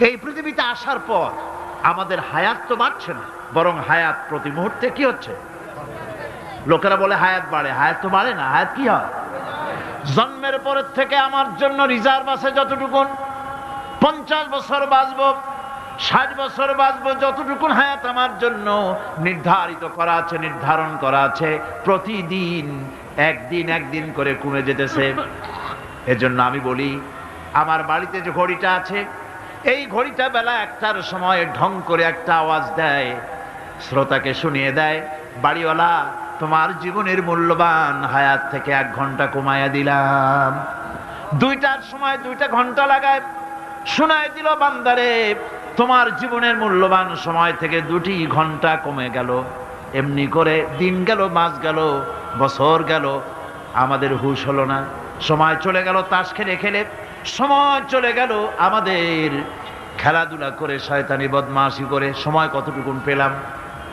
এই পৃথিবীতে আসার পর আমাদের হায়াত তো বাড়ছে না, বরং হায়াত প্রতি মুহূর্তে কি হচ্ছে? লোকেরা বলে হায়াত বাড়ে, হায়াত তো বাড়ে না, হায়াত কি হয়? জন্মের পরের থেকে আমার জন্য রিজার্ভ আছে যতটুকুন, 50 বছর বাঁচবো, 60 বছর বাঁচবো, যতটুকুন হায়াত আমার জন্য নির্ধারিত করা আছে, নির্ধারণ করা আছে, প্রতিদিন একদিন একদিন করে কমে যেতেছে। এজন্য আমি বলি, আমার বাড়িতে যে ঘড়িটা আছে, এই ঘড়িটা বেলা 1টার সময় ঢং করে একটা আওয়াজ দেয়, শ্রোতাকে শুনিয়ে দেয়, বাড়িওয়ালা তোমার জীবনের মূল্যবান হায়াত থেকে 1 ঘন্টা কমায়া দিলাম। 2টার সময় 2টা ঘন্টা লাগায় শোনায় দিল, বান্দারে তোমার জীবনের মূল্যবান সময় থেকে 2টি ঘন্টা কমে গেল। এমনি করে দিন গেল, মাস গেল, বছর গেল, আমাদের হুঁশ হলো না। সময় চলে গেল তাস খেলে খেলে, সময় চলে গেল আমাদের খেলাধুলা করে, শয়তানি বদমাশি করে। সময় কতটুকুন পেলাম?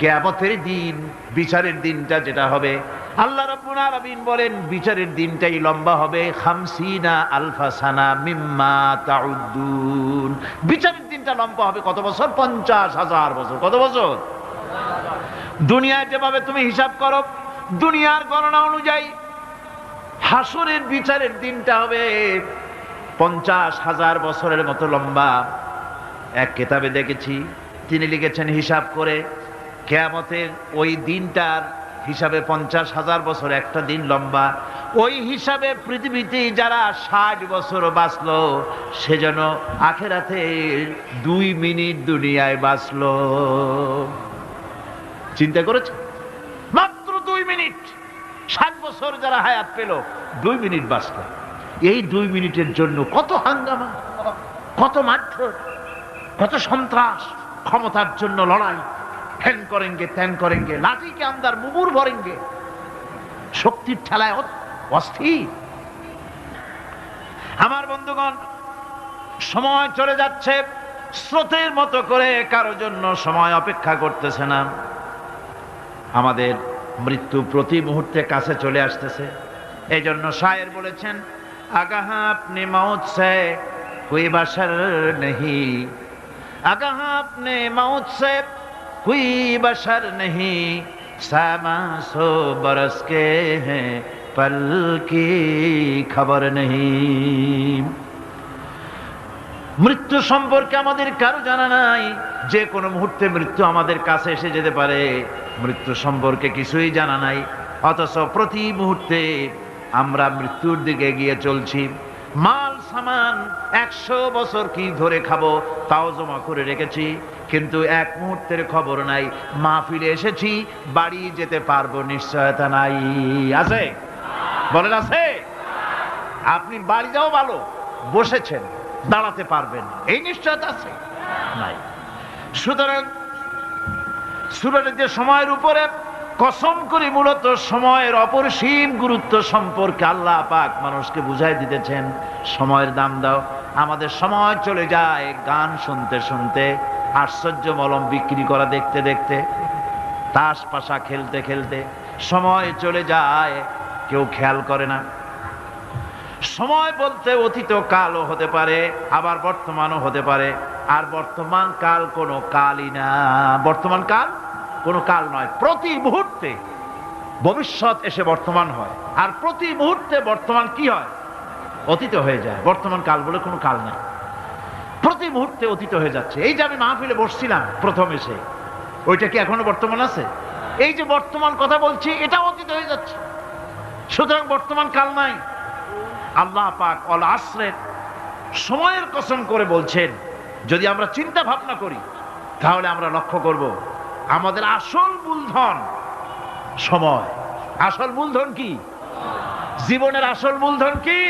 কিয়ামতের দিন, বিচারের দিনটা যেটা হবে, আল্লাহ রাব্বুল আলামিন বলেন বিচারের দিনটাই লম্বা হবে 50 আলফা সানা মিম্মা তাউদ্দুন। বিচারের দিনটা লম্বা হবে কত বছর? 50,000 বছর। কত বছর? দুনিয়ায় যেভাবে তুমি হিসাব করো, দুনিয়ার গণনা অনুযায়ী হাসরের বিচারের দিনটা হবে 50,000 বছরের মতো লম্বা। এক কিতাবে দেখেছি, তিনি লিখেছেন হিসাব করে, কিয়ামতের ওই দিনটার হিসাবে 50,000 বছর একটা দিন লম্বা। ওই হিসাবে পৃথিবীতে যারা 60 বছর বাঁচলো, সেজন্য আখেরাতে 2 মিনিট দুনিয়ায় বাঁচলো। চিন্তা করেছে? মাত্র 2 মিনিট। 60 বছর যারা হায়াত পেল, 2 মিনিট বাঁচলো। এই 2 মিনিটের জন্য কত হাঙ্গামা, কত মারধর, কত সন্ত্রাস, ক্ষমতার জন্য লড়াই, হ্যান করেঙ্গে ত্যান করেঙ্গে, লাঠিকে আন্দার মুগুর ভরেঙ্গে, শক্তির ঠেলায় অস্থির। আমার বন্ধুগণ, সময় চলে যাচ্ছে স্রোতের মতো করে, কারো জন্য সময় অপেক্ষা করতেছে না। আমাদের মৃত্যু প্রতি মুহূর্তে কাছে চলে আসতেছে। এই জন্য শায়ের বলেছেন, আগাহা আপনি মৌত সে কোই বাশার নেহি, আগাহা আপনি মৌত সে कोई बशर नहीं, सामा सो बरस के हैं पल की खबर नहीं। মৃত্যু সম্পর্কে আমাদের কারো জানা নাই, যে কোনো মুহূর্তে মৃত্যু আমাদের কাছে এসে যেতে পারে। মৃত্যু সম্পর্কে কিছুই জানা নাই, অথচ প্রতি মুহূর্তে আমরা মৃত্যুর দিকে এগিয়ে চলছি। মাল সামান 100 বছর কি ধরে খাবো তাও জমা করে রেখেছি, কিন্তু এক মুহূর্তের খবর নাই। মাহফিলে এসেছি, বাড়ি যেতে পারবো নিশ্চয়তা নাই। আছে? বলেন আছে? আপনি বাড়ি যাও ভালো, বসেছেন, দাঁড়াতে পারবেন, এই নিশ্চয়তা আছে? নাই। সুতরাং সূরার যে সময়ের উপরে কসম করে মূলত সময়ের অপরিসীম গুরুত্ব সম্পর্কে আল্লাহ পাক মানুষকে বুঝাই দিতেছেন। সময়ের দাম দাও। আমাদের সময় চলে যায় গান শুনতে শুনতে, আশ্চর্য মলম বিক্রি করা দেখতে দেখতে, তাস পাশা খেলতে খেলতে সময় চলে যায়, কেউ খেয়াল করে না। সময় বলতে অতীত কালও হতে পারে, আবার বর্তমানও হতে পারে। আর বর্তমান কাল কোনো কালই না। বর্তমান কাল কোনো কাল নয়। প্রতি মুহূর্তে ভবিষ্যৎ এসে বর্তমান হয়, আর প্রতি মুহূর্তে বর্তমান কি হয়? অতীত হয়ে যায়। বর্তমান কাল বলে কোনো কাল নাই, প্রতি মুহূর্তে অতীত হয়ে যাচ্ছে। এই যে আমি মাহফিলে বসছিলাম প্রথম এসে, ওইটা কি এখনো বর্তমান আছে? এই যে বর্তমান কথা বলছি, এটা অতীত হয়ে যাচ্ছে। সুতরাং বর্তমান কাল নাই। আল্লাহ পাক অল আসরের সময়ের কসম করে বলছেন। যদি আমরা চিন্তা ভাবনা করি, তাহলে আমরা লক্ষ্য করব আমাদের আসল মূলধন সময়। আসল মূলধন কি? জীবনের আসল মূলধন কি?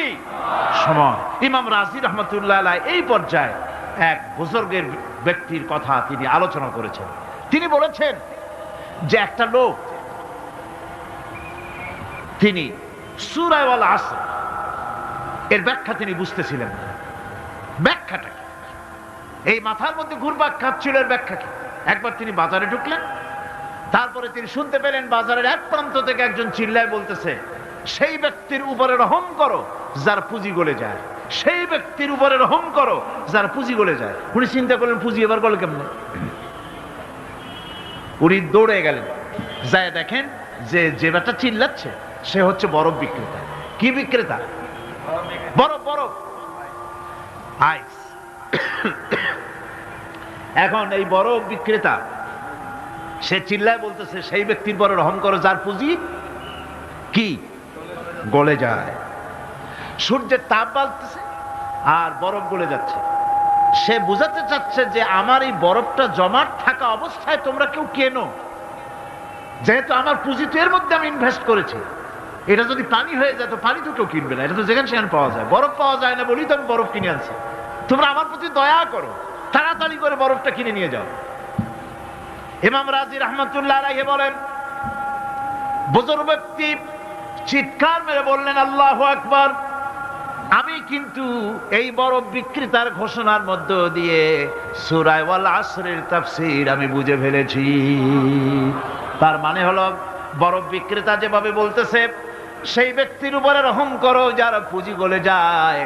সময়। ইমাম রাজি রহমতুল্লাহ আলাইহি এই পর্যায়ে এক বুজুর্গের ব্যক্তির কথা তিনি আলোচনা করেছেন। তিনি বলেছেন যে একটা লোক, তিনি সূরা আল আসর এর ব্যাখ্যা তিনি বুঝতেছিলেন না। ব্যাখ্যাটা কি? এই মাথার মধ্যে ঘুরপাক খাচ্ছিল এর ব্যাখ্যা কি? একবার তিনি বাজারে ঢুকলেন, তারপরে তিনি শুনতে পেলেন বাজারের এক প্রান্ত থেকে একজন চিল্লায় বলতেছে, সেই ব্যক্তির উপরে রহম করো যার পুঁজি গলে যায়, সেই ব্যক্তির উপরে রহম করো যার পুঁজি গলে যায়। উনি চিন্তা করলেন পুঁজি এবার গলে কেমনে, উনি দৌড়ে গেলেন, যায় দেখেন যে ব্যাটা চিল্লাচ্ছে সে হচ্ছে বরফ বিক্রেতা। কি বিক্রেতা? বরফ, বরফ, আইস। এখন এই বরফ বিক্রেতা সে চিল্লায় বলতেছে সেই ব্যক্তির পরে রহম করো যার পুঁজি কি গলে যায়। সূর্যের তাপ বাড়তেছে আর বরফ গলে যাচ্ছে। সে বুঝাতে চাচ্ছে যে আমার এই বরফটা জমাট থাকা অবস্থায় তোমরা কেউ কেনো, যেহেতু আমার পুঁজি তো এর মধ্যে আমি ইনভেস্ট করেছি। এটা যদি পানি হয়ে যায় তো পানি তো কেউ কিনবে না, এটা তো যেখানে সেখানে পাওয়া যায়। বরফ পাওয়া যায় না বলেই তো আমি বরফ কিনে আনছি। তোমরা আমার প্রতি দয়া করো, তাড়াতাড়ি করে বরফটা কিনে নিয়ে যাও। ইমাম রাজি রহমাতুল্লাহ আলাইহি বলেন, বুজুর্গ ব্যক্তি চিৎকার মেরে বললেন আল্লাহু আকবার, আমি কিন্তু এই বরফ বিক্রেতার ঘোষণার মধ্য দিয়ে সূরা ওয়াল আসরের তাফসীর আমি বুঝে ফেলেছি। তার মানে হলো বরফ বিক্রেতা যেভাবে বলতেছে সেই ব্যক্তির উপরে রহম করো যার পুঁজি গলে যায়,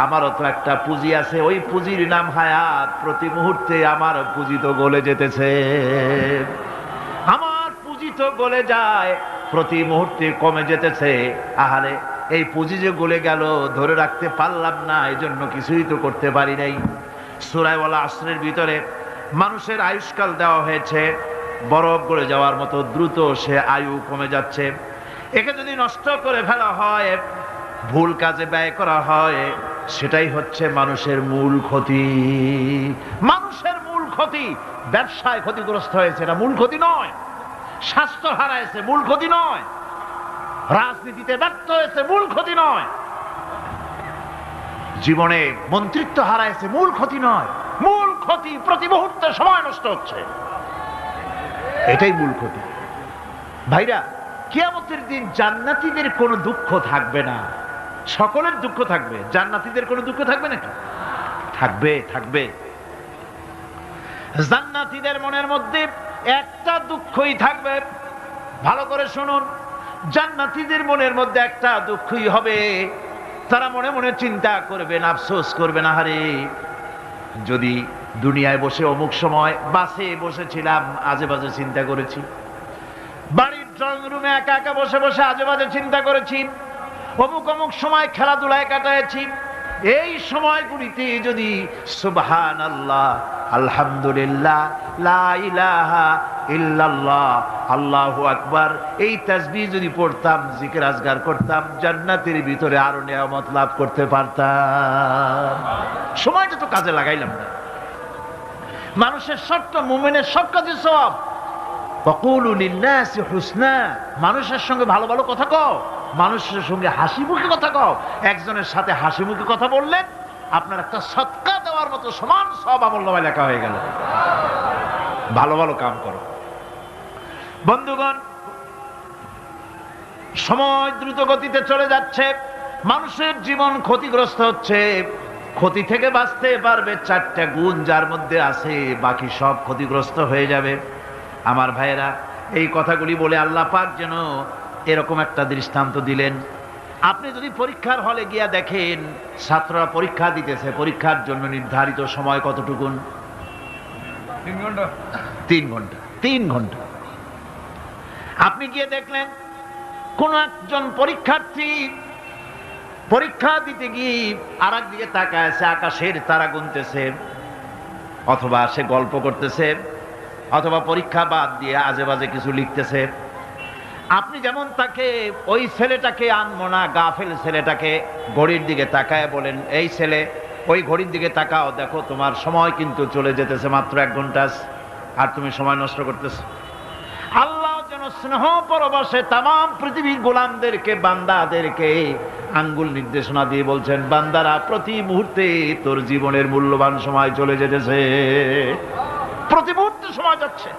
আমারও তো একটা পুঁজি আছে, ওই পুঁজির নাম হায়াত। প্রতি মুহূর্তে আমার পুঁজি তো গলে যেতেছে, আমার পুঁজি তো গলে যায়, প্রতি মুহূর্তে কমে যেতেছে। আহারে এই পুঁজি যে গলে গেল ধরে রাখতে পারলাম না, এই জন্য কিছুই তো করতে পারি নাই। সূরা ওয়াল আসরের ভিতরে মানুষের আয়ুষ্কাল দেওয়া হয়েছে বরফ গলে যাওয়ার মতো দ্রুত সে আয়ু কমে যাচ্ছে। একে যদি নষ্ট করে ফেলা হয়, ভুল কাজে ব্যয় করা হয়, সেটাই হচ্ছে মানুষের মূল ক্ষতি। মানুষের মূল ক্ষতি। ব্যবসায় ক্ষতিগ্রস্ত হয়েছে, এটা মূল ক্ষতি নয়। স্বাস্থ্য হারাইছে, মূল ক্ষতি নয়। রাজনীতিতে ব্যর্থ হয়েছে, মূল ক্ষতি নয়। জীবনে মন্ত্রিত্ব হারাইছে, মূল ক্ষতি নয়। মূল ক্ষতি প্রতি মুহূর্তে সময় নষ্ট হচ্ছে, এটাই মূল ক্ষতি। ভাইরা, কিয়ামতের দিন জান্নাতীদের কোনো দুঃখ থাকবে না, সকলের দুঃখ থাকবে। জান্নাতীদের কোনো দুঃখ থাকবে নাকি? থাকবে, থাকবে। জান্নাতীদের মনের মধ্যে একটা দুঃখই থাকবে। ভালো করে শুনুন, জান্নাতীদের মনের মধ্যে একটা দুঃখই হবে। তারা মনে মনে চিন্তা করবেন, আফসোস করবেন, আহারে যদি দুনিয়ায় বসে অমুক সময় বাসে বসেছিলাম আজে বাজে চিন্তা করেছি, বাড়ির ড্রয়িং রুমে একা একা বসে বসে আজে বাজে চিন্তা করেছি, অমুক অমুক সময় খেলাধুলায় কাটাইছি, এই সময়গুলিতে যদি সুবহানাল্লাহ, আলহামদুলিল্লাহ, লা ইলাহা ইল্লাল্লাহ, আল্লাহু আকবার এই তাসবিহ যদি পড়তাম, জিকির আজগার করতাম, জান্নাতের ভিতরে আরো নিয়ামত লাভ করতে পারতাম। সময়টা তো কাজে লাগাইলাম না। মানুষের শর্ত, মুমিনের সব কাজে সওয়াব। ওয়াকুলু লিন-নাসি হুসনা, মানুষের সঙ্গে ভালো ভালো কথা কও, মানুষের সঙ্গে হাসি মুখে কথা কও। একজনের সাথে হাসি মুখে কথা বললেন আপনার একটা সদকা দেওয়ার মতো সমান সব আমলনামায় লেখা হয়ে গেল। ভালো ভালো কাম করো। বন্ধুগণ, সময় দ্রুত গতিতে চলে যাচ্ছে, মানুষের জীবন ক্ষতিগ্রস্ত হচ্ছে। ক্ষতি থেকে বাঁচতে পারবে চারটা গুণ যার মধ্যে আছে, বাকি সব ক্ষতিগ্রস্ত হয়ে যাবে। আমার ভাইয়েরা, এই কথাগুলি বলে আল্লাহ পাক যেন এরকম একটা দৃষ্টান্ত দিলেন। আপনি যদি পরীক্ষার হলে গিয়া দেখেন ছাত্ররা পরীক্ষা দিতেছে, পরীক্ষার জন্য নির্ধারিত সময় কতটুকুন? 3 ঘন্টা। 3 ঘন্টা, 3 ঘন্টা। আপনি গিয়ে দেখলেন কোন একজন পরীক্ষার্থী পরীক্ষা দিতে গিয়ে আর একদিকে তাকায় আছে, আকাশের তারা গুনতেছে, অথবা সে গল্প করতেছে, অথবা পরীক্ষা বাদ দিয়ে আজে বাজে কিছু লিখতেছে। আপনি যেমন তাকে, ওই ছেলেটাকে আনবো না, গাফেল ছেলেটাকে ঘড়ির দিকে তাকায় বলেন, এই ছেলে ওই ঘড়ির দিকে তাকাও, দেখো তোমার সময় কিন্তু চলে যেতেছে, মাত্র 1 ঘন্টা আর তুমি সময় নষ্ট করতেছো। আল্লাহ যেন স্নেহ পরবশে তামাম পৃথিবীর গোলামদেরকে, বান্দাদেরকে আঙ্গুল নির্দেশনা দিয়ে বলছেন, বান্দারা প্রতি মুহূর্তে তোর জীবনের মূল্যবান সময় চলে যেতেছে, প্রতি মুহূর্তে সময় যাচ্ছে।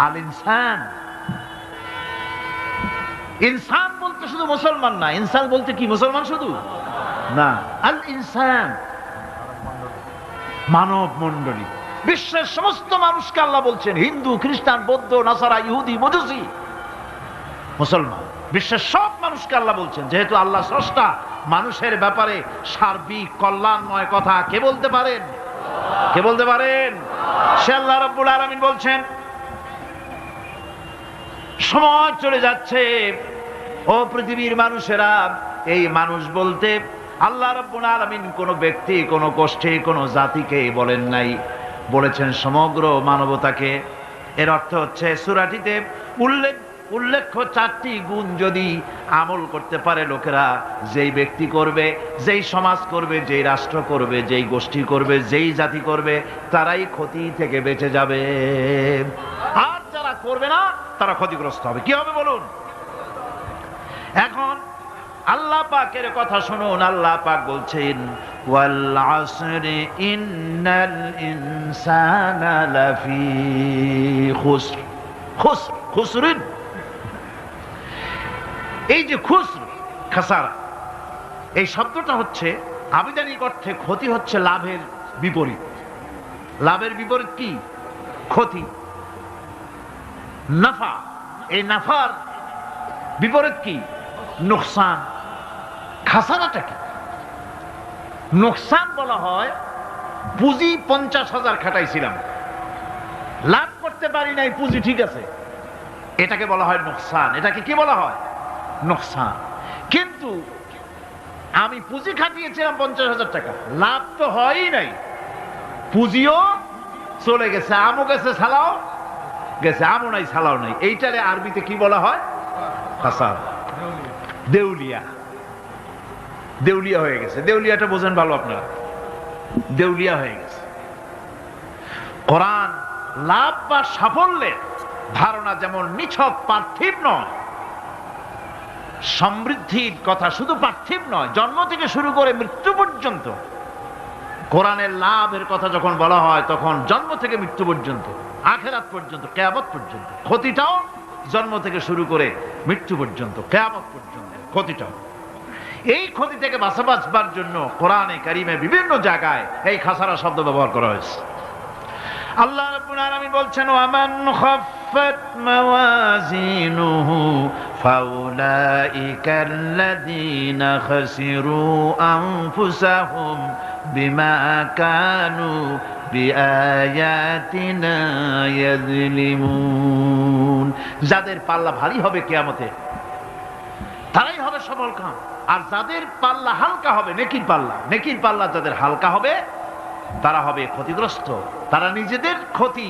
আল ইনসান, ইনসান বলতে শুধু মুসলমান না, ইনসান বলতে কি মুসলমান শুধু না, আল ইনসান মানব মণ্ডলী, বিশ্বের সমস্ত মানুষকে আল্লাহ বলছেন, হিন্দু, খ্রিস্টান, বৌদ্ধ, নাসারা, ইহুদি, মজুসি, মুসলমান, বিশ্বের সব মানুষকে আল্লাহ বলছেন। যেহেতু আল্লাহ স্রষ্টা, মানুষের ব্যাপারে সার্বিক কল্যাণময় কথা কে বলতে পারেন? কে বলতে পারেন? সে আল্লাহ রাব্বুল আলামিন বলছেন, সময় চলে যাচ্ছে ও পৃথিবীর মানুষেরা, এই মানুষ বলতে আল্লাহ রাব্বুল আলামিন কোন ব্যক্তি, কোন গোষ্ঠী, কোন জাতিকে বলেন নাই, বলেছেন সমগ্র মানবতাকে। এর অর্থ হচ্ছে সূরাটিতে উল্লেখ্য 4টি গুণ যদি আমল করতে পারে লোকেরা, যেই ব্যক্তি করবে, যেই সমাজ করবে, যেই রাষ্ট্র করবে, যেই গোষ্ঠী করবে, যেই জাতি করবে, তারাই ক্ষতি থেকে বেঁচে যাবে। আর যারা করবে না তারা ক্ষতিগ্রস্ত হবে। কি হবে বলুন? এখন আল্লাহ পাকের কথা শুনুন। আল্লাহ পাক বলছেন, ওয়াল আসরি ইন্নাল ইনসানা লাফি খুসর। খুসর, খুসরিন, এই যে খুসর, খাসারা, এই শব্দটা হচ্ছে আবিধানিক অর্থে ক্ষতি হচ্ছে লাভের বিপরীত। লাভের বিপরীত কি? ক্ষতি। নাফা, এই নাফার বিপরীত কি? নোকসান। খাসারাটা কি? নোকসান বলা হয় পুঁজি 50,000 খাটাইছিলাম, লাভ করতে পারি নাই, পুঁজি ঠিক আছে, এটাকে বলা হয় নোকসান। এটাকে কি বলা হয়? নোকসান। কিন্তু আমি পুঁজি খাটিয়েছিলাম 50,000 টাকা, লাভ তো হয়ই নাই, পুঁজিও চলে গেছে, আমও গেছে, ছালাও গেছে, আমও নাই, ছালাও নাই। এইটারে আরবিতে কি বলা হয়? খাসার, দেউলিয়া। দেউলিয়া হয়ে গেছে। দেউলিয়াটা বোঝেন ভালো আপনারা, দেউলিয়া হয়ে গেছে। কোরআন লাভ বা সাফল্যের ধারণা যেমন নিছক পার্থিব নয়, সমৃদ্ধির কথা শুধু পার্থিব নয়, জন্ম থেকে শুরু করে মৃত্যু পর্যন্ত কোরআনের লাভের কথা যখন বলা হয় তখন জন্ম থেকে মৃত্যু পর্যন্ত, আখিরাত পর্যন্ত, কিয়ামত পর্যন্ত। ক্ষতিটাও জন্ম থেকে শুরু করে মৃত্যু পর্যন্ত, কিয়ামত পর্যন্ত ক্ষতিটাও। এই ক্ষতি থেকে বাঁচবার জন্য কোরআনে কারিমে বিভিন্ন জায়গায় এই খাসারা শব্দ ব্যবহার করা হয়েছে। আল্লাহ রাব্বুল আলামিন বলছেন, ওয়ামান খাফফাত মাওয়াজিনুহু ফাউলাইকাল্লাযীনা খাসিরু আনফুসাহুম বিমা কানু বিআয়াতিনা ইয়াযলিমুন। যাদের পাল্লা ভারী হবে কিয়ামতে তারাই হবে সফলকাম, আর যাদের পাল্লা হালকা হবে, নেকির পাল্লা, নেকির পাল্লা যাদের হালকা হবে তারা হবে ক্ষতিগ্রস্ত। তারা নিজেদের ক্ষতি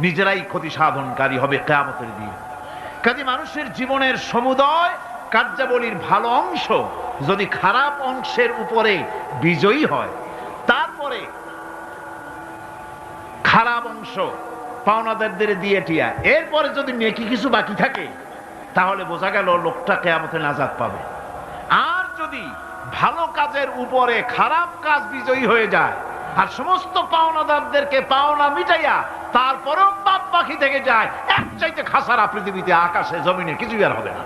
নিজেরাই ক্ষতি সাধনকারী হবে কিয়ামতের দিন। কাজে মানুষের জীবনের সমুদয় কার্যাবলীর ভালো অংশ যদি খারাপ অংশের উপরে বিজয়ী হয়, তারপরে খারাপ অংশ পাওনাদারদের দিয়ে টিয়া, এরপরে যদি নেকি কিছু বাকি থাকে, তাহলে বোঝা গেল লোকটা কিয়ামতে নাজাত পাবে। আর যদি ভালো কাজের উপরে খারাপ কাজ বিজয়ী হয়ে যায় আর সমস্ত পাওনাদারদেরকে পাওনা মিটাইয়া তারপরেও পাপ বাকি থেকে যায়, এক চাইতে খাসারা পৃথিবীতে, আকাশে, জমিনে কিছুই আর হবে না।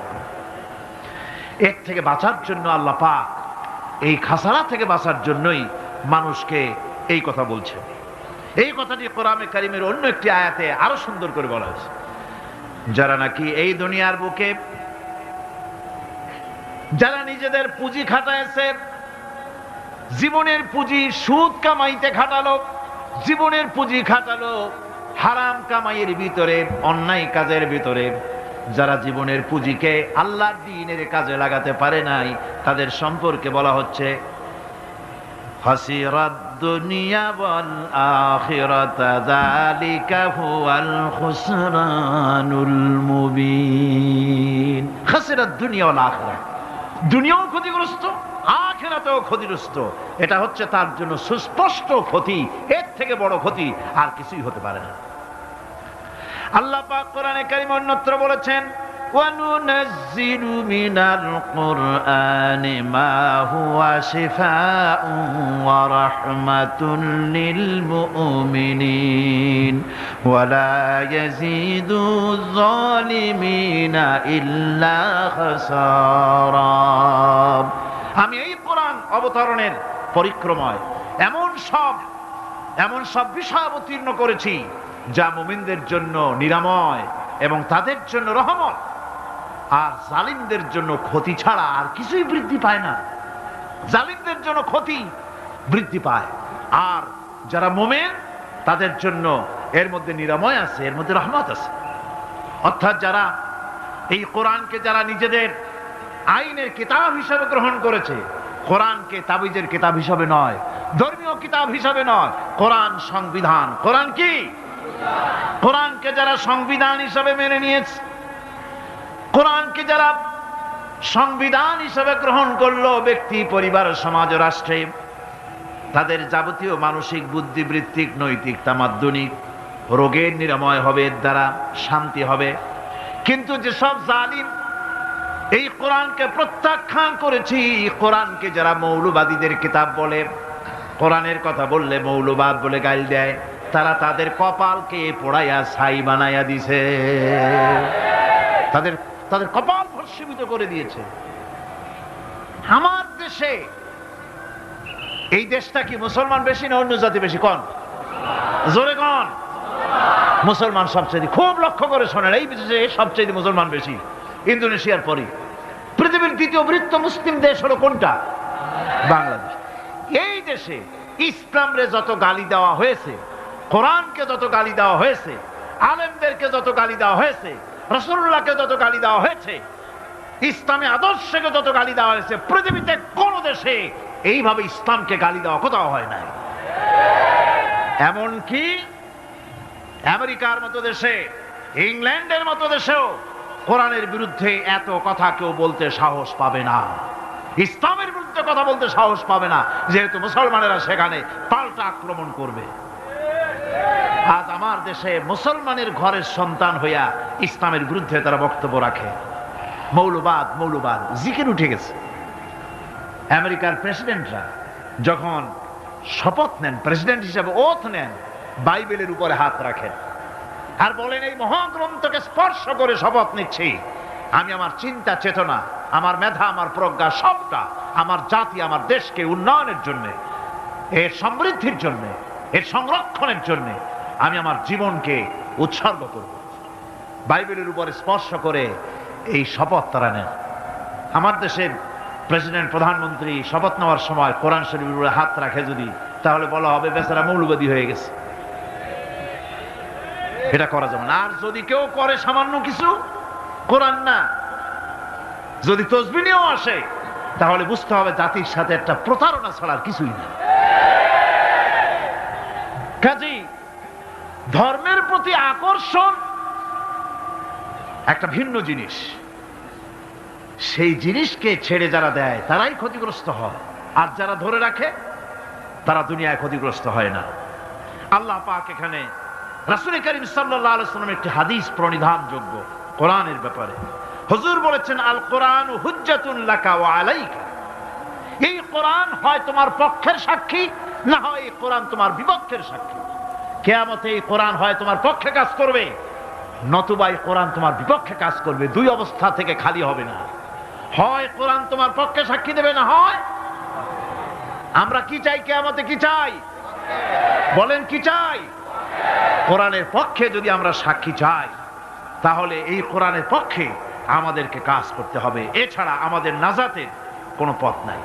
এর থেকে বাঁচার জন্য আল্লাহ পাক, এই খাসারা থেকে বাঁচার জন্যই মানুষকে এই কথা বলছে। এই কথাটি কোরআনে কারিমের অন্য একটি আয়াতে আরো সুন্দর করে বলা হয়েছে। যারা নাকি এই দুনিয়ার বুকে, যারা নিজেদের পুঁজি খাটাইছে, জীবনের পুঁজি সুদ কামাইতে খাটালো, জীবনের পুঁজি খাটালো হারাম কামাইয়ের ভিতরে, অন্যায় কাজের ভিতরে, যারা জীবনের পুঁজিকে আল্লাহর দ্বীনের কাজে লাগাতে পারে নাই, তাদের সম্পর্কে বলা হচ্ছে খাসিরাদ দুনিয়া ওয়াল আখিরাতা যালিকা হুয়াল খুসরানুল মুবিন। খাসিরাদ দুনিয়া ওয়াল আখিরা, দুনিয়াও ক্ষতিগ্রস্ত, আখিরাতেও ক্ষতিগ্রস্ত। এটা হচ্ছে তার জন্য সুস্পষ্ট ক্ষতি, এর থেকে বড় ক্ষতি আর কিছুই হতে পারে না। আল্লাহ পাক কোরআনে কারীমে অন্যত্র বলেছেন, وَنُنَزِّلُ مِنَ الْقُرْآنِ مَا هُوَ شِفَاءٌ وَرَحْمَةٌ لِّلْمُؤْمِنِينَ وَلَا يَزِيدُ الظَّالِمِينَ إِلَّا خَسَارًا। আমি এই কোরআন অবতরণের পরিক্রমায় এমন সব বিষয় অবতীর্ণ করেছি যা মুমিনদের জন্য নিরাময় এবং তাদের জন্য রহমত, আর জালিমদের জন্য ক্ষতি ছাড়া আর কিছুই বৃদ্ধি পায় না। জালিমদের জন্য ক্ষতি বৃদ্ধি পায়। আর যারা মুমিন তাদের জন্য এর মধ্যে নিরাময় আছে, এর মধ্যে রহমত আছে। অর্থাৎ যারা এই কোরআনকে যারা নিজেদের আইনের কিতাব হিসাবে গ্রহণ করেছে, কোরআনকে তাবিজের কিতাব হিসাবে নয়, ধর্মীয় কিতাব হিসাবে নয়, কোরআন সংবিধান। কোরআন কি? কোরআনকে যারা সংবিধান হিসাবে মেনে নিয়েছে, কোরআনকে যারা সংবিধান হিসাবে গ্রহণ করলো, ব্যক্তি, পরিবার, সমাজ, রাষ্ট্রে তাদের যাবতীয় মানসিক, বুদ্ধিবৃত্তিক, নৈতিক, তামাদ্দুনিক রোগের নিরাময় হবে, এর দ্বারা শান্তি হবে। কিন্তু যেসব জালিম এই কোরআনকে প্রত্যাখ্যান করেছি, কোরআনকে যারা মৌলবাদীদের কিতাব বলে, কোরআনের কথা বললে মৌলবাদ বলে গাল দেয়, তারা তাদের কপালকে পোড়াইয়া ছাই বানাইয়া দিছে, তাদের কপাল ভস্মীভূত করে দিয়েছে। আমার দেশে, এই দেশটা কি মুসলমান বেশি না অন্য জাতি বেশি? কোন? জোরে কোন? মুসলমান সবচেয়ে। খুব লক্ষ্য করে শোনেন, এই দেশে সবচেয়ে মুসলমান বেশি, ইন্দোনেশিয়ার পরে। পৃথিবীর দ্বিতীয় বৃহত্তম মুসলিম দেশ হলো কোনটা? বাংলাদেশ। এই দেশে ইসলামরে যত গালি দেওয়া হয়েছে, কোরআনকে যত গালি দেওয়া হয়েছে, আলেমদেরকে যত গালি দেওয়া হয়েছে, রাসূলুল্লাহকে যত গালি দেওয়া হয়েছে, ইসলামী আদর্শকে যত গালি দেওয়া হয়েছে, পৃথিবীতে কোন দেশে এইভাবে ইসলামকে গালি দেওয়া কোথাও হয় নাই। এমনকি আমেরিকার মতো দেশে, ইংল্যান্ডের মতো দেশেও কোরআনের বিরুদ্ধে এত কথা কেউ বলতে সাহস পাবে না, ইসলামের বিরুদ্ধে কথা বলতে সাহস পাবে না, যেহেতু মুসলমানেরা সেখানে পাল্টা আক্রমণ করবে। আজ আমার দেশে মুসলমানের ঘরের সন্তান হইয়া ইসলামের বিরুদ্ধে তারা বক্তব্য রাখে। মৌলবাদ, মৌলবাদ জিকির উঠে গেছে। আমেরিকার প্রেসিডেন্টরা যখন শপথ নেন, প্রেসিডেন্ট হিসেবে ওথ নেন, বাইবেলের উপরে হাত রাখেন আর বলেন, এই মহাগ্রন্থকে স্পর্শ করে শপথ নিচ্ছি, আমি আমার চিন্তা চেতনা, আমার মেধা, আমার প্রজ্ঞা সবটা আমার জাতি, আমার দেশকে উন্নয়নের জন্য, এর সমৃদ্ধির জন্য, এর সংরক্ষণের জন্য আমি আমার জীবনকে উৎসর্গ করব। বাইবেলের উপরে স্পর্শ করে এই শপথ তারা নেন। আমার দেশের প্রেসিডেন্ট, প্রধানমন্ত্রী শপথ নেওয়ার সময় কোরআন শরীফের উপরে হাত রাখে যদি, তাহলে বলা হবে বেচারা মৌলবাদী হয়ে গেছে। এটা করা যাবে না। আর যদি কেউ করে সামান্য কিছু, কোরআন না, যদি তসবিহ নিয়েও আসে, তাহলে বুঝতে হবে জাতির সাথে একটা প্রতারণা ছাড়ার কিছুই না। কাজেই ধর্মের প্রতি আকর্ষণ একটা ভিন্ন জিনিস, সেই জিনিসকে ছেড়ে যারা দেয় তারাই ক্ষতিগ্রস্ত হয়, আর যারা ধরে রাখে তারা দুনিয়ায় ক্ষতিগ্রস্ত হয় না। আল্লাহ পাক এখানে রাসূল করিম সাল্লাল্লাহু আলাইহি ওয়াসাল্লাম একটি হাদিস প্রণিধানযোগ্য কোরআনের ব্যাপারে। হুজুর বলেছেন, আল কোরআন হুজ্জাতুন লাকা ওয়া আলাইকা। এই কোরআন হয় তোমার পক্ষের সাক্ষী, না হয় এই কোরআন তোমার বিপক্ষের সাক্ষী। কিয়ামতে এই কোরআন হয় তোমার পক্ষে কাজ করবে, নতুবা এই কোরআন তোমার বিপক্ষে কাজ করবে। দুই অবস্থা থেকে খালি হবে না। হয় কোরআন তোমার পক্ষে সাক্ষী দেবে, না হয় আমরা কি চাই? কিয়ামতে কি চাই? বলেন কি চাই? কোরআনের পক্ষে যদি আমরা সাক্ষী চাই, তাহলে এই কোরআনের পক্ষে আমাদেরকে কাজ করতে হবে। এছাড়া আমাদের নাজাতের কোনো পথ নাই।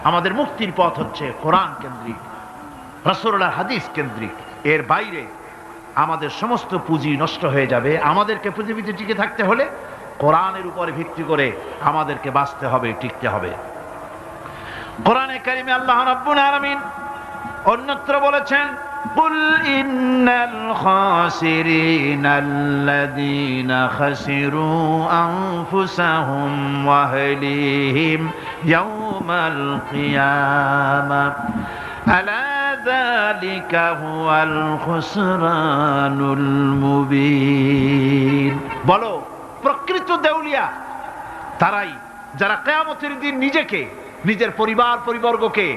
আমাদের মুক্তির পথ হচ্ছে কোরআন কেন্দ্রিক, রাসূলুল্লাহর হাদিস কেন্দ্রিক। এর বাইরে আমাদের সমস্ত পুঁজি নষ্ট হয়ে যাবে। আমাদেরকে পৃথিবীতে টিকে থাকতে হলে কোরআনের উপরে ভিত্তি করে আমাদেরকে বাঁচতে হবে, টিকতে হবে। কোরআনে কারিমে আল্লাহ রাব্বুল আলামিন অন্যত্র বলেছেন, কুল ইন্নাল খাসিরিনাল্লাযীনা খাসিরু আনফুসাহুম ওয়া আহলিহিম ইয়াওমাল কিয়ামাহ আলা যালিকা হুয়াল খুসরানুল মুবিন। বলো, প্রকৃত দেউলিয়া তারাই যারা কিয়ামতের দিন নিজেকে, নিজের পরিবার পরিবর্গকে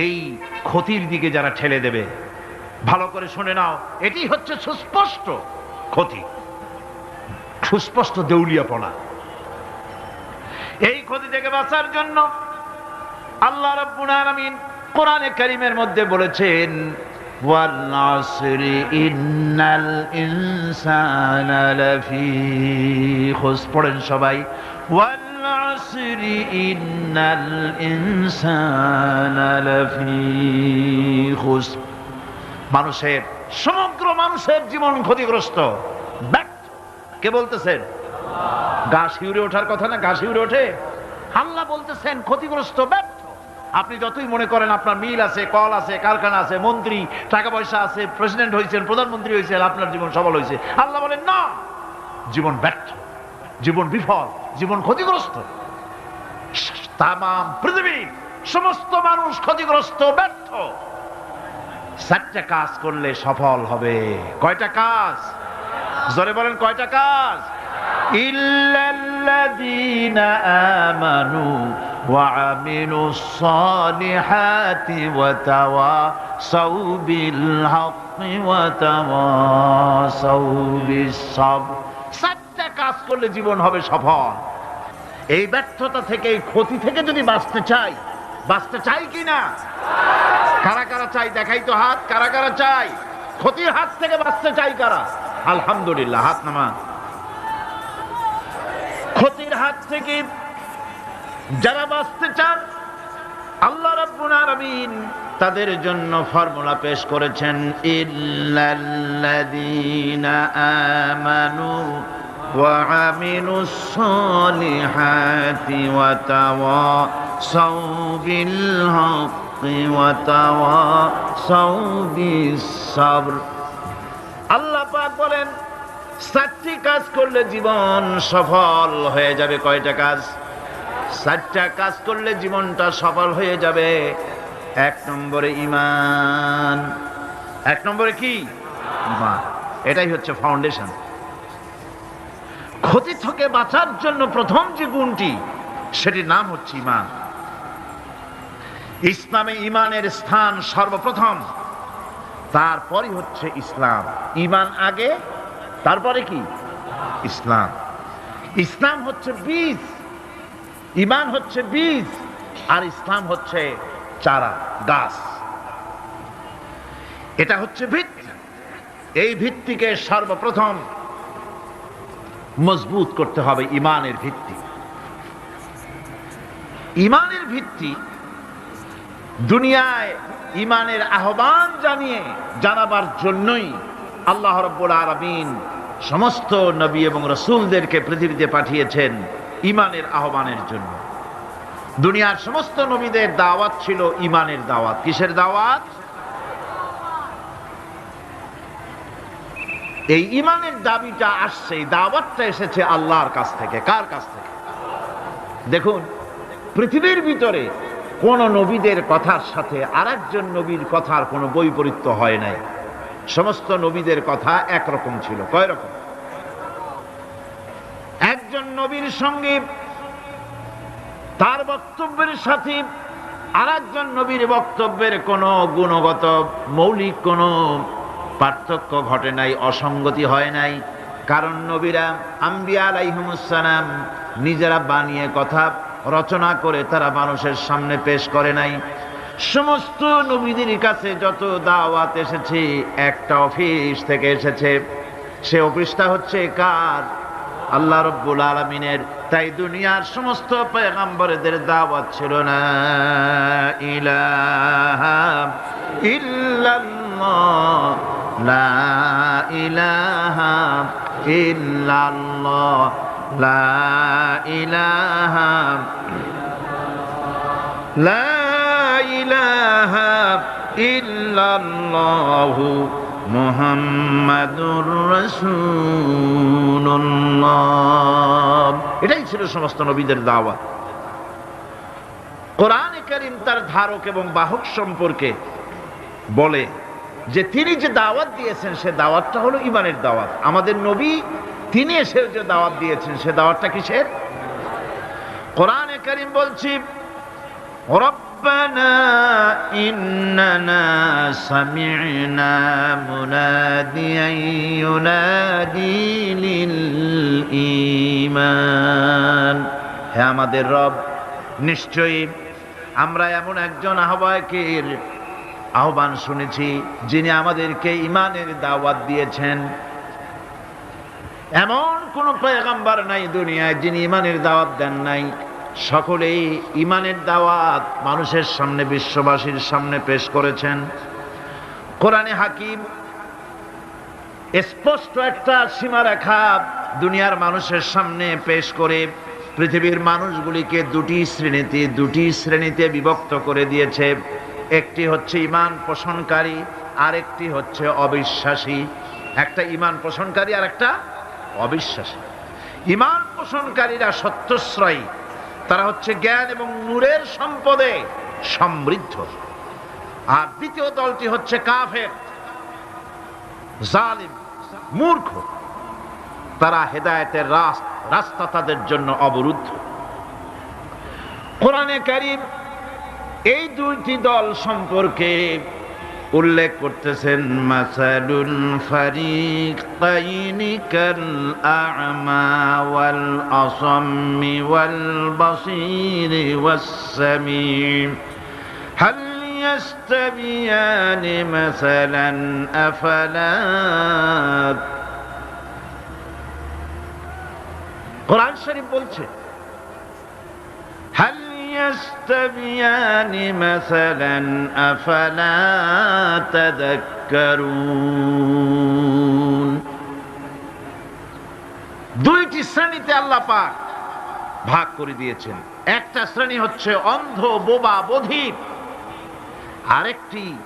এই ক্ষতির দিকে যারা ঠেলে দেবে। ভালো করে শুনে নাও, এটি হচ্ছে সুস্পষ্ট ক্ষতি, সুস্পষ্ট দেউলিয়াপনা। এই ক্ষতি থেকে বাঁচার জন্য আল্লাহ রাব্বুল আলামিন কোরআনে কারীমের মধ্যে বলেছেন, ওয়াল আসরি ইন্নাল ইনসানা লাফি খুসর। পড়েন সবাই, ওয়াল আসরি ইন্নাল ইনসানা লাফি খুসর। মানুষের, সমগ্র মানুষের জীবন ক্ষতিগ্রস্ত, ব্যর্থ। কে বলতেছেন? গা শিউরে ওঠার কথা না? গা শিউরে ওঠে? আল্লাহ বলতেছেন ক্ষতিগ্রস্ত, ব্যর্থ। আপনি যতই মনে করেন আপনার মিল আছে, কল আছে, কারখানা আছে, মন্ত্রী, টাকা পয়সা আছে, প্রেসিডেন্ট হয়েছেন, প্রধানমন্ত্রী হয়েছেন, আপনার জীবন সফল হয়েছে, আল্লাহ বলেন না, জীবন ব্যর্থ, জীবন বিফল, জীবন ক্ষতিগ্রস্ত। তামাম পৃথিবীর সমস্ত মানুষ ক্ষতিগ্রস্ত, ব্যর্থ। 4টা কাজ করলে সফল হবে। কয়টা কাজ? জোরে বলেন, কয়টা কাজ? ইল্লাল্লাযীনা আমানু ওয়া আমিলুস সালিহাতি ওয়া তাওয়াসাউ বিল হাক্কি ওয়া তাওয়াসাউ বিস সাবর। 4টা কাজ করলে জীবন হবে সফল। এই ব্যর্থতা থেকে, এই ক্ষতি থেকে যদি বাঁচতে চাই কি না? কারা কারা চাই? দেখাই তো হাত। কারা কারা চাই? ক্ষতির হাত থেকে বাঁচতে চাই কারা? আলহামদুলিল্লাহ, হাত নামান। ক্ষতির হাত থেকে যারা বাঁচতে চান, আল্লাহ রাব্বুল আলামিন তাদের জন্য ফর্মুলা পেশ করেছেন, ইল্লাল্লাযীনা আমানু ওয়া আমিলুস সালিহাতি ওয়া তাওয়াসাউ বিল হাক্কি ওয়া তাওয়াসাউ বিস সাবর। আল্লাহ পাক বলেন 4টি কাজ করলে জীবন সফল হয়ে যাবে। কয়টা কাজ? 4টা কাজ করলে জীবনটা সফল হয়ে যাবে। 1 নম্বরে ঈমান। 1 নম্বরে কি? ঈমান। এটাই হচ্ছে ফাউন্ডেশন। ক্ষতি থেকে বাঁচার জন্য প্রথম যে গুণটি, সেটির নাম হচ্ছে ঈমান। ইসলামে ঈমানের স্থান সর্বপ্রথম, তারপরই হচ্ছে ইসলাম। ঈমান আগে, তারপরে কি? ইসলাম। ইসলাম হচ্ছে বীজ, ঈমান হচ্ছে বীজ, আর ইসলাম হচ্ছে চারা, গাছ। এটা হচ্ছে ভিত্তি। এই ভিত্তিকে সর্বপ্রথম মজবুত করতে হবে। ঈমানের ভিত্তি, ঈমানের ভিত্তি দুনিয়ায় ঈমানের আহ্বান জানাবার জন্যই আল্লাহ রাব্বুল আলামিন সমস্ত নবী এবং রাসূলদেরকে পৃথিবীতে পাঠিয়েছেন ঈমানের আহ্বানের জন্য। দুনিয়ার সমস্ত নবীদের দাওয়াত ছিল ঈমানের দাওয়াত। কিসের দাওয়াত? এই ঈমানের দাবিটা আসছে, এই দাওয়াতটা এসেছে আল্লাহর কাছ থেকে। কার কাছ থেকে? দেখুন, পৃথিবীর ভিতরে কোন নবীদের কথার সাথে আরেকজন নবীর কথার কোনো বৈপরীত্য হয় নাই। সমস্ত নবীদের কথা একরকম ছিল। কয় রকম? একজন নবীর সঙ্গে তার বক্তব্যের সাথে আরেকজন নবীর বক্তব্যের কোনো গুণগত মৌলিক কোনো পার্থক্য ঘটে নাই, অসঙ্গতি হয় নাই। কারণ নবীরা, আম্বিয়া আলাইহিমুস সালাম, নিজেরা বানিয়ে কথা রচনা করে তারা মানুষের সামনে পেশ করে নাই। সমস্ত নবীদের কাছে যত দাওয়াত এসেছে, একটা অফিস থেকে এসেছে। সে অফিসটা হচ্ছে কার? আল্লাহ রাব্বুল আলামিনের। তাই দুনিয়ার সমস্ত পয়গম্বরদের দাওয়াত ছিল না ইলাহা ইল্লাল্লাহ, লা ইলাহা ইল্লাল্লাহ, লা ইলাহা, লা ইলাহা ইল্লাল্লাহু মুহাম্মাদুর রাসূলুল্লাহ। এটাই ছিল সমস্ত নবীদের দাওয়াত। কোরআনে কারীম তার ধারক এবং বাহক সম্পর্কে বলে যে তিনি যে দাওয়াত দিয়েছেন সে দাওয়াতটা হলো ঈমানের দাওয়াত। আমাদের নবী তিনি এসে যে দাওয়াত দিয়েছেন সে দাওয়াতটা কিসের? কোরআনে কারীম বলছি, রব্বানা ইন্নানা সামি'না মুনাদিয়ান ইউনাদি লিল ঈমান। হে আমাদের রব, নিশ্চয়ই আমরা এমন একজন আহ্বায়কের আহ্বান শুনেছি যিনি আমাদেরকে ঈমানের দাওয়াত দিয়েছেন। এমন কোন পয়গম্বর নাই দুনিয়ায় যিনি ঈমানের দাওয়াত দেন নাই। সকলেই ঈমানের দাওয়াত মানুষের সামনে, বিশ্ববাসীর সামনে পেশ করেছেন। কোরআনে হাকিম স্পষ্ট একটা সীমারেখা দুনিয়ার মানুষের সামনে পেশ করে পৃথিবীর মানুষগুলিকে দুটি শ্রেণীতে বিভক্ত করে দিয়েছে। একটি হচ্ছে ঈমান পোষণকারী, আরেকটি হচ্ছে অবিশ্বাসী। একটা ঈমান পোষণকারী আর একটা অবিশ্বাসী। ঈমান পোষণকারীরা সত্যশ্রয়ী, তারা হচ্ছে জ্ঞান এবং নূরের সম্পদে সমৃদ্ধ। আর দ্বিতীয় দলটি হচ্ছে কাফের, জালিম, মূর্খ। তারা হেদায়েতের রাস্তা তাদের জন্য অবরুদ্ধ। কোরআনে কারীম এই দুইটি দল সম্পর্কে উল্লেখ করতেছেন, মাসালুল ফারিকাইনি কাল আ'মা ওয়াল আসাম্মি ওয়াল বাসীরি ওয়াস সামিম হাল ইয়াস্তাবিয়ানি মাসালান আফালা। কোরআন শরীফ বলছে, হাল ইয়াস্তাবিয়ানি মাসালান আফালা তাযাক্কারুন। দুইটি শ্রেণীতে আল্লাহ পাক ভাগ করে দিয়েছেন। একটা শ্রেণী হচ্ছে অন্ধ, বোবা, বধির। আরেকটি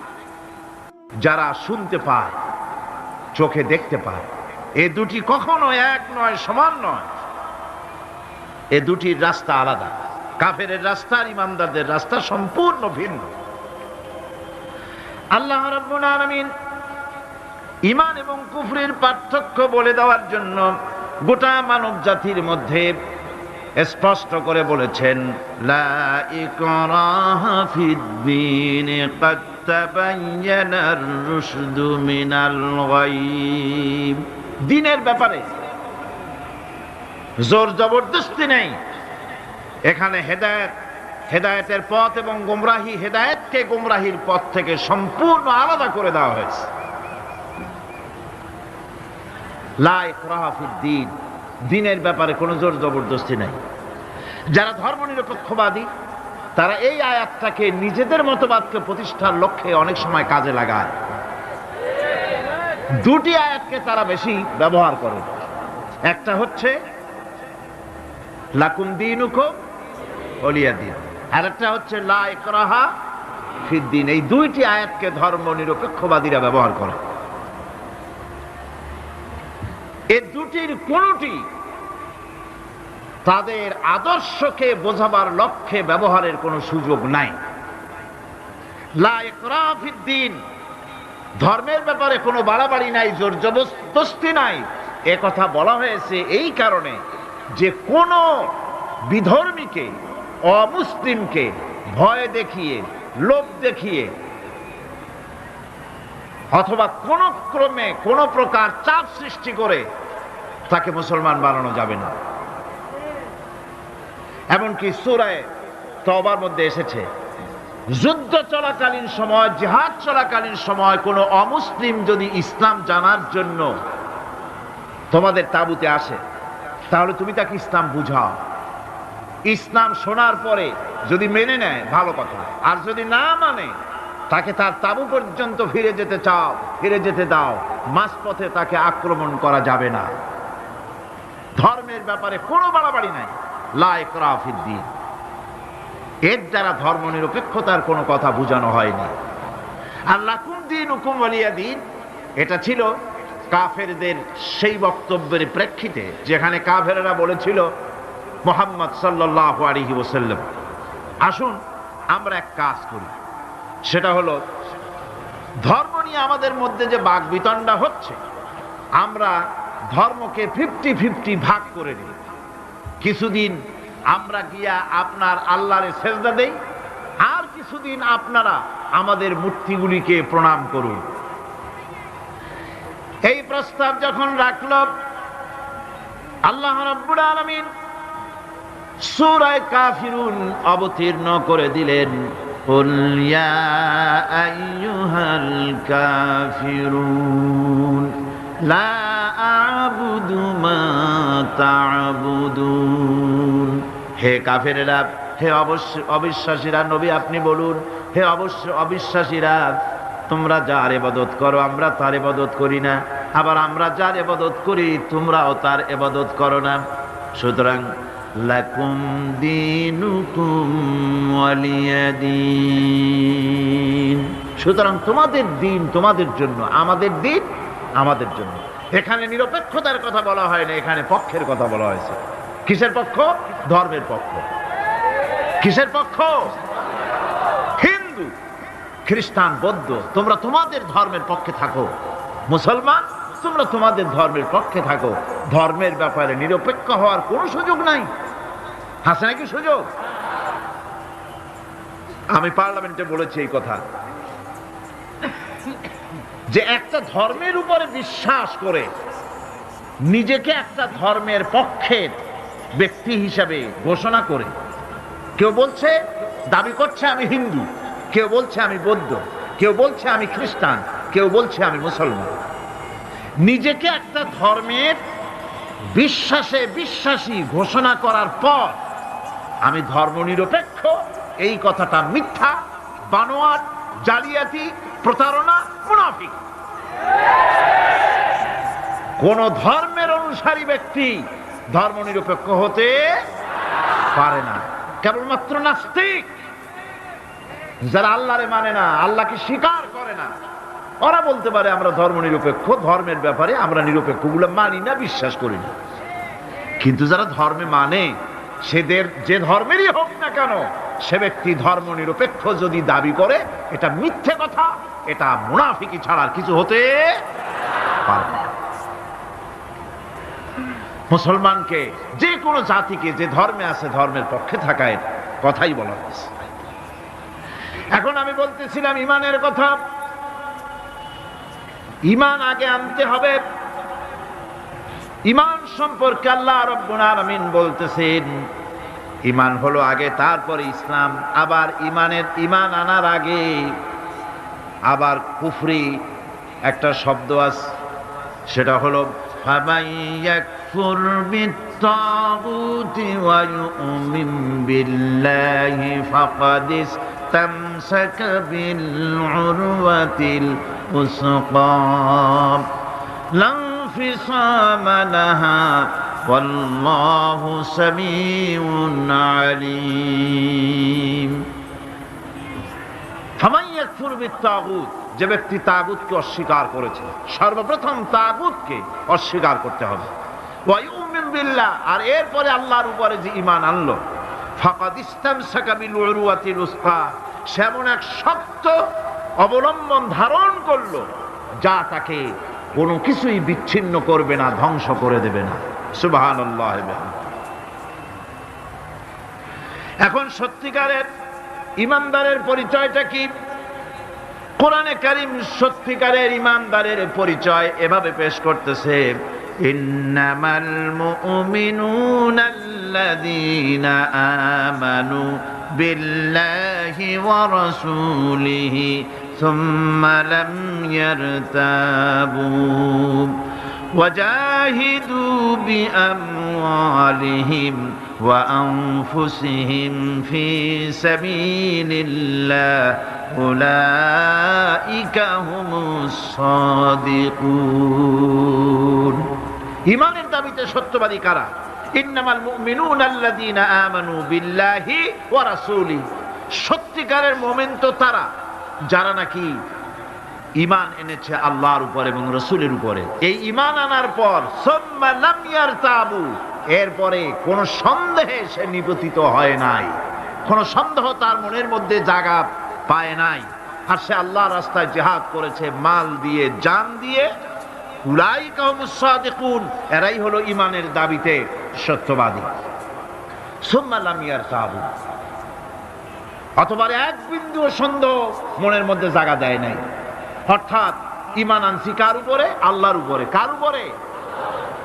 যারা শুনতে পায়, চোখে দেখতে পায়। এ দুটি কখনো এক নয়, সমান নয়। এ দুটির রাস্তা আলাদা। কাফেরের রাস্তা আর ইমানদারদের রাস্তা সম্পূর্ণ ভিন্ন। আল্লাহ রাব্বুল আলামিন ঈমান এবং কুফরের পার্থক্য বলে দেওয়ার জন্য গোটা মানব জাতির মধ্যে স্পষ্ট করে বলেছেন, লা ইকরাহা ফিদ-দীন ক্বাদ তাবায়্যানার রুশদু মিনাল গায়্। দ্বীনের ব্যাপারে জোর জবরদস্তি নেই। এখানে হেদায়েতের পথ এবং গোমরাহি, হেদায়েতকে গোমরাহির পথ থেকে সম্পূর্ণ আলাদা করে দেওয়া হয়েছে। লা ইকরাহা ফিদ-দীন, দ্বীনের ব্যাপারে কোনো জোর জবরদস্তি নাই। যারা ধর্মনিরপেক্ষবাদী তারা এই আয়াতটাকে নিজেদের মতবাদকে প্রতিষ্ঠার লক্ষ্যে অনেক সময় কাজে লাগায়। দুটি আয়াতকে তারা বেশি ব্যবহার করে। একটা হচ্ছে লাকুম দীনুকুম ওয়ালিয়া দীন, আর একটা হচ্ছে লা ইকরাহা ফিদ-দীন। এই দুইটি আয়াতকে ধর্মনিরপেক্ষবাদীরা ব্যবহার করে। এই দুটির কোনটি তাদের আদর্শকে বোঝাবার লক্ষ্যে ব্যবহারের কোনো সুযোগ নাই। লা ইকরাহা ফিদ-দীন, ধর্মের ব্যাপারে কোনো বাড়াবাড়ি নাই, জোর জবরদস্তি নাই। এ কথা বলা হয়েছে এই কারণে যে কোন বিধর্মীকে, অমুসলিমকে ভয় দেখিয়ে, লোভ দেখিয়ে অথবা কোন ক্রমে কোন প্রকার চাপ সৃষ্টি করে তাকে মুসলমান বানানো যাবে না। এমনকি সূরা তওবার মধ্যে এসেছে, যুদ্ধ চলাকালীন সময়, জিহাদ চলাকালীন সময় কোন অমুসলিম যদি ইসলাম জানার জন্য তোমাদের তাঁবুতে আসে, তাহলে তুমি তাকে ইসলাম বুঝাও। ইসলাম শোনার পরে যদি মেনে নেয় ভালো কথা, আর যদি না মানে তাকে তার তাঁবু পর্যন্ত ফিরে যেতে চাও, ফিরে যেতে দাও। মাঝপথে তাকে আক্রমণ করা যাবে না। ধর্মের ব্যাপারে কোনো বাড়াবাড়ি নাই। লা ইকরাহা ফিদ-দীন, এর দ্বারা ধর্মনিরপেক্ষতার কোনো কথা বোঝানো হয়নি। আর লাকুম দীনুকুম ওয়ালিয়া দীন, এটা ছিল কাফেরদের সেই বক্তব্যের প্রেক্ষিতে যেখানে কাফেররা বলেছিল মুহাম্মদ সাল্লাল্লাহু আলাইহি ওয়াসাল্লাম, আসুন আমরা এক কাজ করি, সেটা হলো ধর্ম নিয়ে আমাদের মধ্যে যে বাকবিতণ্ডা হচ্ছে, আমরা ধর্মকে 50-50 ভাগ করে নিই। কিছুদিন আমরা গিয়া আপনার আল্লাহরে সেজদা দেই, আর কিছুদিন আপনারা আমাদের মূর্তিগুলিকে প্রণাম করুন। এই প্রস্তাব যখন রাখল, আল্লাহ রাব্বুল আলামিন সূরা কাফিরুন অবতীর্ণ করে দিলেন, কুল ইয়া আইয়ুহাল কাফিরুন লা আ'বুদু মা তা'বুদুন হে কাফেরেরা, হে অবিশ্বাসীরা, নবী আপনি বলুন, হে অবিশ্বাসীরা, তোমরা যার ইবাদত করো আমরা তার ইবাদত করি না, আবার আমরা যার ইবাদত করি তোমরাও তার ইবাদত করো না। সুতরাং লাকুম দীনুকুম ওয়ালিয়া দীন, সুতরাং তোমাদের দিন তোমাদের জন্য, আমাদের দিন আমাদের জন্য। এখানে নিরপেক্ষতার কথা বলা হয় না, এখানে পক্ষের কথা বলা হয়েছে। কিসের পক্ষ? ধর্মের পক্ষ। কিসের পক্ষ? হিন্দু, খ্রিস্টান, বৌদ্ধ, তোমরা তোমাদের ধর্মের পক্ষে থাকো। মুসলমান, তোমরা তোমাদের ধর্মের পক্ষে থাকো। ধর্মের ব্যাপারে নিরপেক্ষ হওয়ার কোনো সুযোগ নাই। আছে নাকি সুযোগ? আমি পার্লামেন্টে বলেছি এই কথা, যে একটা ধর্মের উপরে বিশ্বাস করে নিজেকে একটা ধর্মের পক্ষের ব্যক্তি হিসাবে ঘোষণা করে, কেউ বলছে, দাবি করছে আমি হিন্দু, কেউ বলছে আমি বৌদ্ধ, কেউ বলছে আমি খ্রিস্টান, কেউ বলছে আমি মুসলমান, নিজেকে একটা ধর্মের বিশ্বাসী ঘোষণা করার পর আমি ধর্মনিরপেক্ষ, এই কথাটা মিথ্যা, বানোয়াট, জালিয়াতি, প্রতারণা, মুনাফিক। কোন ধর্মের অনুসারী ব্যক্তি ধর্মনিরপেক্ষ হতে পারে না। কেবলমাত্র নাস্তিক, যারা আল্লাহরে মানে না, আল্লাহকে স্বীকার করে না, ওরা বলতে পারে আমরা ধর্মনিরপেক্ষ, ধর্মের ব্যাপারে আমরা নিরপেক্ষ, গুলো মানি না, বিশ্বাস করি না। কিন্তু যারা ধর্মে মানে, সেদের যে ধর্মেরই হোক না কেন, সে ব্যক্তি ধর্মনিরপেক্ষ যদি দাবি করে, এটা মিথ্যে কথা, এটা মুনাফিকি ছাড়া আর কিছু হতে পারে না। মুসলমানকে, যে কোনো জাতিকে যে ধর্মে আছে ধর্মের পক্ষে থাকার কথাই বলা হয়েছে। এখন আমি বলতেছিলাম ঈমানের কথা। ঈমান আগে আনতে হবে। ঈমান সম্পর্কে আল্লাহ রাব্বুল আলামিন বলতেছেন, ঈমান হলো আগে, তারপরে ইসলাম। আবার ঈমান আনার আগে আবার কুফরি একটা শব্দ আছে, সেটা হলো ফামান ইয়াকফুর বিত্তাগুতি ওয়া ইউমিন বিল্লাহি ফাকাদ ইসতামসাকা বিল উরওয়াতিল উসকা লা ইনফিসামা লাহা ওয়াল্লাহু সামিউন আলীম। ফামান ইয়াকফুর বিত্তাগুত, যে ব্যক্তি তাগুতকে অস্বীকার করেছে, সর্বপ্রথম তাগুতকে অস্বীকার করতে হবে। ওয়া ইউমিন বিল্লাহ, আর এরপরে আল্লাহর উপরে যে ঈমান আনলো, ফাকাদ ইসতামসাকা বিল উরওয়াতিল উসকা, সে এমন এক শক্ত অবলম্বন ধারণ করলো যা তাকে কোনো কিছুই বিচ্ছিন্ন করবে না, ধ্বংস করে দেবে না। সুবহানাল্লাহ। এখন সত্যিকারের ঈমানদারের পরিচয়টা কি? কোরআনে কারীম সত্যিকারের ঈমানদারের পরিচয় এভাবে পেশ করতেছে, ইন্নামাল মুমিনুনা আল্লাযীনা আমানু বিল্লাহি ওয়া রাসূলিহি সুম্মা লাম ইয়ারতাবু ওয়াজাহিদু বিআমওয়ালিহিম ওয়া আনফুসিহিম ফি সাবিলিল্লাহ উলাইকা হুমুস সাদিকুন। ঈমানের দাবিতে সত্যবাদী কারা? ইন্নামাল মুমিনুনা আল্লাযীনা আমানু বিল্লাহি ওয়া রাসূলিহি, সত্যিকারের মুমিন তো তারা যারা নাকি ঈমান এনেছে আল্লাহর উপর এবং রাসূলের উপরে। এই ঈমান আনার পর সুম্মা লাম ইয়ারতাবু, এরপরে কোন সন্দেহে সে নিপতিত হয় নাই, কোন সন্দেহ তার মনের মধ্যে জায়গা পায় নাই, আর সে আল্লাহর রাস্তায় জিহাদ করেছে মাল দিয়ে, জান দিয়ে। উলাইকা হুমুস সাদিকুন, এরাই হলো ঈমানের দাবিতে সত্যবাদী। সুম্মা লাম ইয়ারতাবু, অথবা এক বিন্দু সন্দেহ মনের মধ্যে জায়গা দেয় নাই। অর্থাৎ ঈমান আনছি কার উপরে? আল্লাহর উপরে। কার উপরে?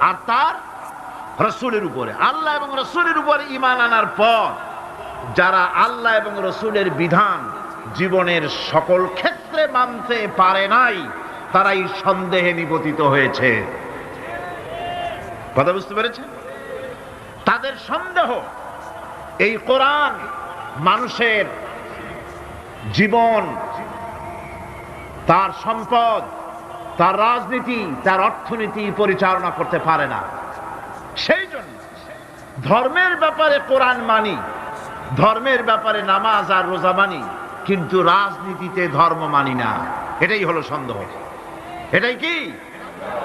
আর তার রাসূলের উপরে। আল্লাহ এবং রাসূলের উপরে ঈমান আনার পর যারা আল্লাহ এবং রাসূলের বিধান জীবনের সকল ক্ষেত্রে মানতে পারে নাই, তারাই সন্দেহে নিপতিত হয়েছে। কথা বুঝতে পেরেছেন? তাদের সন্দেহ এই কোরআন মানুষের জীবন, তার সম্পদ, তার রাজনীতি, তার অর্থনীতি পরিচালনা করতে পারে না। সেই জন্য ধর্মের ব্যাপারে কোরআন মানি, ধর্মের ব্যাপারে নামাজ আর রোজা মানি, কিন্তু রাজনীতিতে ধর্ম মানি না। এটাই হলো সন্দেহ। এটাই কি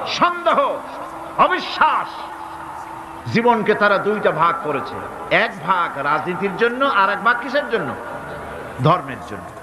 সন্দেহ, অবিশ্বাস। জীবনকে তারা দুইটা ভাগ করেছে, এক ভাগ রাজনীতির জন্য আর এক ভাগ কিসের জন্য? ধর্মের জন্য।